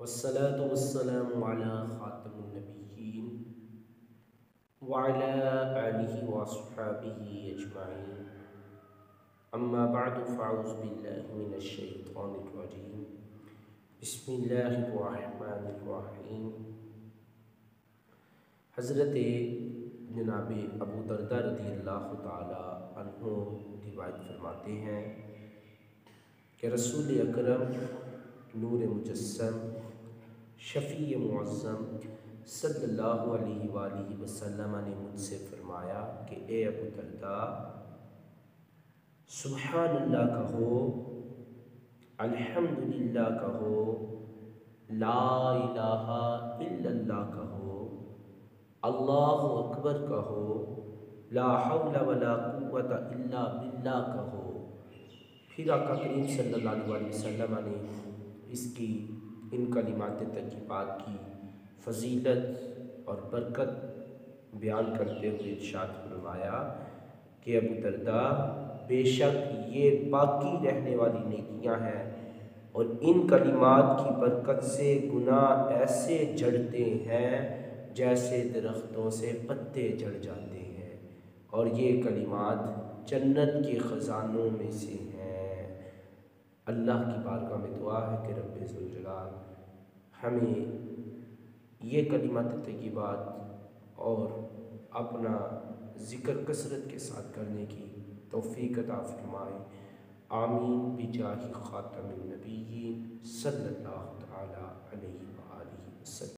والصلاة والسلام على خاتم النبيين وعلى آله وصحبه أجمعين. أما بعد فأعوذ بالله من الشيطان الرجيم. بسم الله الرحمن الرحیم. حضرت جناب ابو دردہ رضی اللہ تعالی عنہ روایت فرماتے ہیں کہ رسول اکرم نور مجسم شفیع معظم صلی اللہ علیہ وآلہ وسلم نے مجھ سے فرمایا کہ اے ابو دردہ، سبحان اللہ کہو، الحمدللہ کہو، لا الہ الا اللہ کہو، اللہ اکبر کہو، لا حول ولا قوت الا باللہ کہو۔ پھر آقا کریم صلی اللہ علیہ وسلم نے ان کلمات طیبات کی فضیلت اور برکت بیان کرتے ہوئے ارشاد فرمایا کہ ابو دردہ، بے شک یہ باقی رہنے والی نیکیاں ہیں، اور ان کلمات کی برکت سے گناہ ایسے جھڑتے ہیں جیسے درختوں سے پتے جھڑ جاتے ہیں، اور یہ کلمات جنت کے خزانوں میں سے ہیں۔ اللہ کی بارگاہ میں دعا ہے کہ رب ذوالجلال ہمیں یہ کلمات طیبات اور اپنا ذکر کثرت کے ساتھ کرنے کی توفیق عطا فرمائے۔ آمین بجاہ خاتم النبیین صلی اللہ تعالی علیہ وآلہ وسلم۔